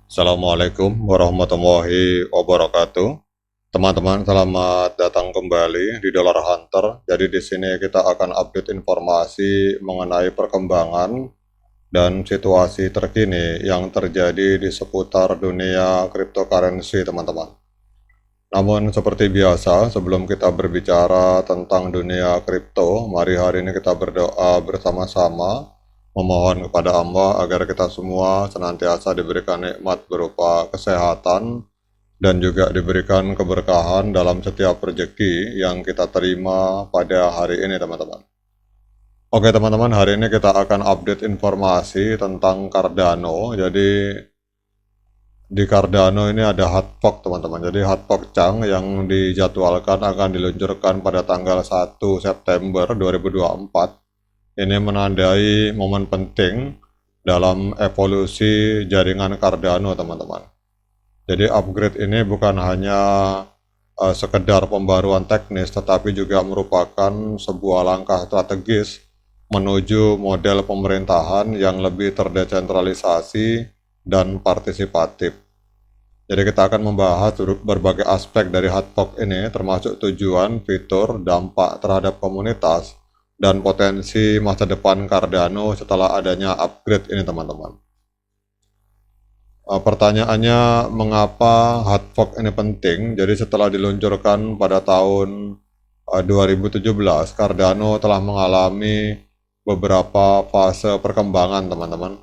Assalamualaikum warahmatullahi wabarakatuh. Teman-teman, selamat datang kembali di Dollar Hunter. Jadi di sini kita akan update informasi mengenai perkembangan dan situasi terkini yang terjadi di seputar dunia cryptocurrency, teman-teman. Namun seperti biasa, sebelum kita berbicara tentang dunia kripto, mari hari ini kita berdoa bersama-sama, memohon kepada Allah agar kita semua senantiasa diberikan nikmat berupa kesehatan dan juga diberikan keberkahan dalam setiap rezeki yang kita terima pada hari ini, teman-teman. Oke, teman-teman, hari ini kita akan update informasi tentang Cardano. Jadi di Cardano ini ada hot fork, teman-teman. Jadi hot fork Chang yang dijadwalkan akan diluncurkan pada tanggal 1 September 2024. Ini menandai momen penting dalam evolusi jaringan Cardano, teman-teman. Jadi upgrade ini bukan hanya sekedar pembaruan teknis, tetapi juga merupakan sebuah langkah strategis menuju model pemerintahan yang lebih terdesentralisasi dan partisipatif. Jadi kita akan membahas berbagai aspek dari hot fork ini, termasuk tujuan, fitur, dampak terhadap komunitas, dan potensi masa depan Cardano setelah adanya upgrade ini, teman-teman. Pertanyaannya, mengapa hot fork ini penting? Jadi setelah diluncurkan pada tahun 2017, Cardano telah mengalami beberapa fase perkembangan, teman-teman.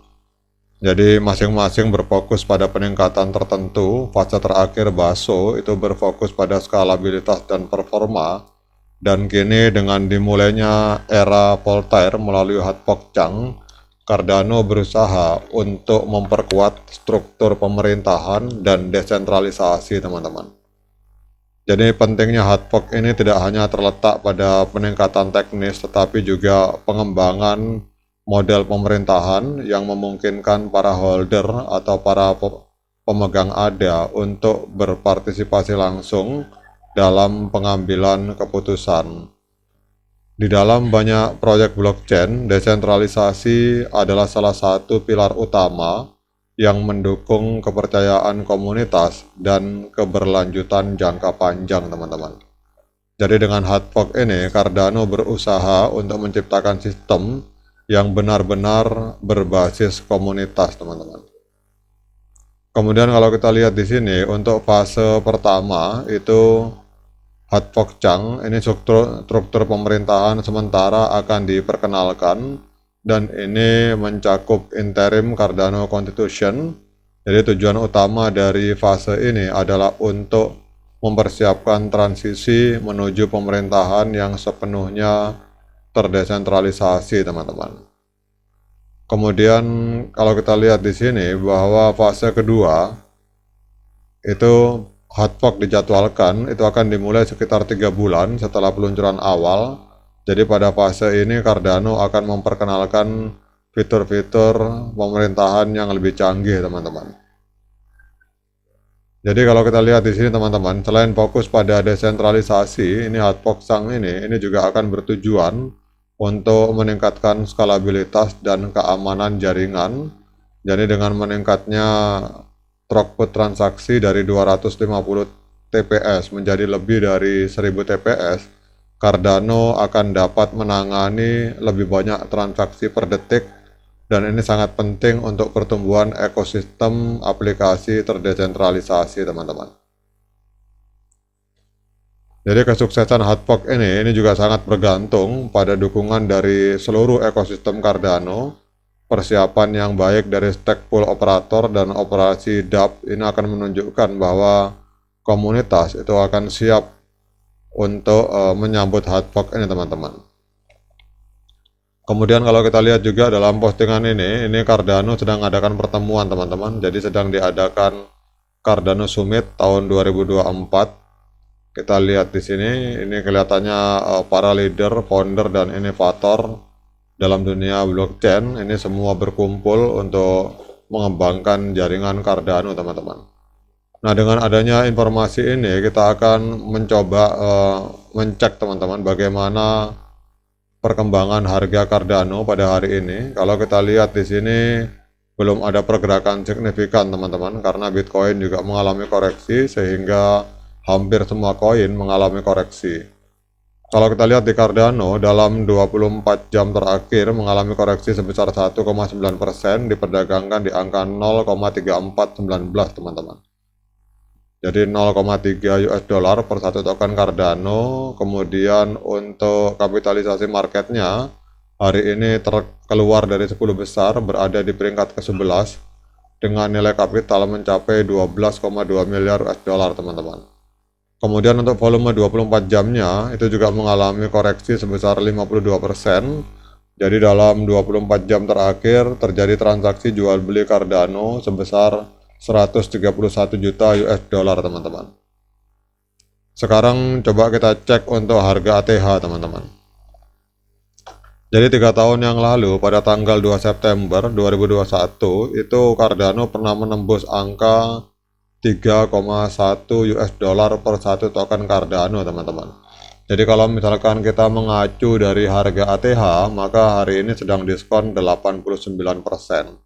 Jadi masing-masing berfokus pada peningkatan tertentu. Fase terakhir Baso itu berfokus pada skalabilitas dan performa. Dan kini dengan dimulainya era Voltaire melalui hot fork Chang, Cardano berusaha untuk memperkuat struktur pemerintahan dan desentralisasi, teman-teman. Jadi pentingnya hot fork ini tidak hanya terletak pada peningkatan teknis, tetapi juga pengembangan model pemerintahan yang memungkinkan para holder atau para pemegang ADA untuk berpartisipasi langsung dalam pengambilan keputusan. Di dalam banyak proyek blockchain, desentralisasi adalah salah satu pilar utama yang mendukung kepercayaan komunitas dan keberlanjutan jangka panjang, teman-teman. Jadi dengan hot fork ini, Cardano berusaha untuk menciptakan sistem yang benar-benar berbasis komunitas, teman-teman. Kemudian kalau kita lihat di sini, untuk fase pertama itu hot fork Chang, ini struktur pemerintahan sementara akan diperkenalkan, dan ini mencakup interim Cardano Constitution. Jadi tujuan utama dari fase ini adalah untuk mempersiapkan transisi menuju pemerintahan yang sepenuhnya terdesentralisasi, teman-teman. Kemudian kalau kita lihat di sini bahwa fase kedua itu hot fork dijadwalkan itu akan dimulai sekitar 3 bulan setelah peluncuran awal. Jadi pada fase ini Cardano akan memperkenalkan fitur-fitur pemerintahan yang lebih canggih, teman-teman. Jadi kalau kita lihat di sini, teman-teman, selain fokus pada desentralisasi, ini hot fork Chang ini juga akan bertujuan untuk meningkatkan skalabilitas dan keamanan jaringan. Jadi dengan meningkatnya throughput transaksi dari 250 TPS menjadi lebih dari 1000 TPS, Cardano akan dapat menangani lebih banyak transaksi per detik, dan ini sangat penting untuk pertumbuhan ekosistem aplikasi terdesentralisasi, teman-teman. Jadi kesuksesan hot fork ini juga sangat bergantung pada dukungan dari seluruh ekosistem Cardano. Persiapan yang baik dari stake pool operator dan operasi DApp ini akan menunjukkan bahwa komunitas itu akan siap untuk menyambut hot fork ini, teman-teman. Kemudian kalau kita lihat juga dalam postingan ini Cardano sedang mengadakan pertemuan, teman-teman. Jadi sedang diadakan Cardano Summit tahun 2024. Kita lihat di sini, ini kelihatannya para leader, founder, dan inovator dalam dunia blockchain ini semua berkumpul untuk mengembangkan jaringan Cardano, teman-teman. Nah, dengan adanya informasi ini, kita akan mencoba mencek, teman-teman, bagaimana perkembangan harga Cardano pada hari ini. Kalau kita lihat di sini, belum ada pergerakan signifikan teman-teman, karena Bitcoin juga mengalami koreksi sehingga hampir semua koin mengalami koreksi. Kalau kita lihat di Cardano, dalam 24 jam terakhir mengalami koreksi sebesar 1,9%, diperdagangkan di angka 0,3419 teman-teman. Jadi 0,3 US dollar per satu token Cardano. Kemudian untuk kapitalisasi marketnya, hari ini keluar dari 10 besar, berada di peringkat ke-11 dengan nilai kapital mencapai 12,2 miliar US dollar teman-teman. Kemudian untuk volume 24 jamnya itu juga mengalami koreksi sebesar 52%. Jadi dalam 24 jam terakhir terjadi transaksi jual beli Cardano sebesar 131 juta US dollar teman-teman. Sekarang coba kita cek untuk harga ATH teman-teman. Jadi 3 tahun yang lalu pada tanggal 2 September 2021 itu Cardano pernah menembus angka 3,1 US dollar per satu token Cardano teman-teman. Jadi kalau misalkan kita mengacu dari harga ATH, maka hari ini sedang diskon 89%.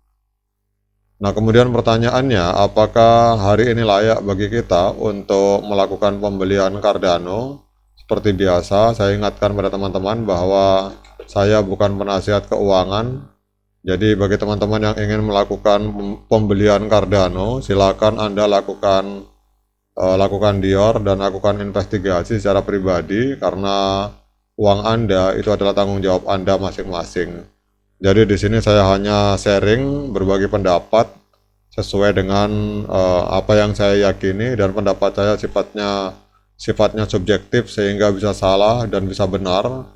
Nah, kemudian pertanyaannya, apakah hari ini layak bagi kita untuk melakukan pembelian Cardano? Seperti biasa, saya ingatkan pada teman-teman bahwa saya bukan penasihat keuangan. Jadi bagi teman-teman yang ingin melakukan pembelian Cardano, silakan Anda lakukan Dior dan lakukan investigasi secara pribadi, karena uang Anda itu adalah tanggung jawab Anda masing-masing. Jadi di sini saya hanya sharing, berbagi pendapat sesuai dengan apa yang saya yakini, dan pendapat saya sifatnya subjektif sehingga bisa salah dan bisa benar,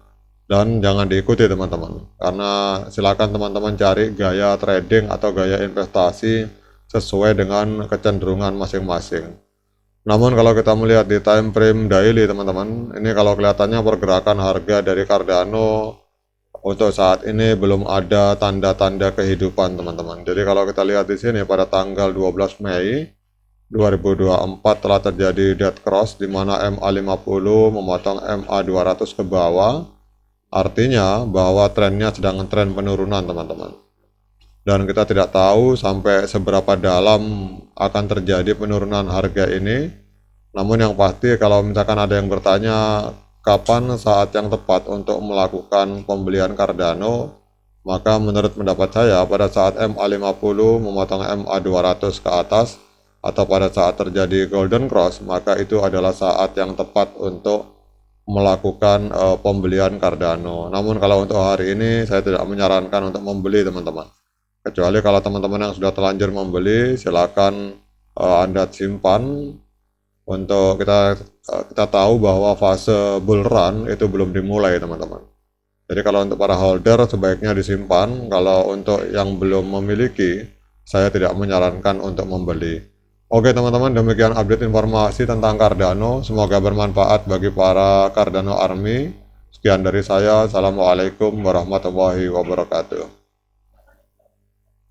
dan jangan diikuti teman-teman. Karena silakan teman-teman cari gaya trading atau gaya investasi sesuai dengan kecenderungan masing-masing. Namun kalau kita melihat di time frame daily teman-teman, ini kalau kelihatannya pergerakan harga dari Cardano untuk saat ini belum ada tanda-tanda kehidupan teman-teman. Jadi kalau kita lihat di sini pada tanggal 12 Mei 2024 telah terjadi dead cross di mana MA50 memotong MA200 ke bawah. Artinya bahwa trennya sedang tren penurunan teman-teman. Dan kita tidak tahu sampai seberapa dalam akan terjadi penurunan harga ini. Namun yang pasti kalau misalkan ada yang bertanya kapan saat yang tepat untuk melakukan pembelian Cardano, maka menurut pendapat saya pada saat MA50 memotong MA200 ke atas atau pada saat terjadi golden cross, maka itu adalah saat yang tepat untuk melakukan pembelian Cardano. Namun kalau untuk hari ini saya tidak menyarankan untuk membeli teman-teman. Kecuali kalau teman-teman yang sudah terlanjur membeli, silakan Anda simpan. Untuk kita tahu bahwa fase bull run itu belum dimulai teman-teman. Jadi kalau untuk para holder sebaiknya disimpan. Kalau untuk yang belum memiliki, saya tidak menyarankan untuk membeli. Oke teman-teman, demikian update informasi tentang Cardano. Semoga bermanfaat bagi para Cardano Army. Sekian dari saya. Assalamualaikum warahmatullahi wabarakatuh.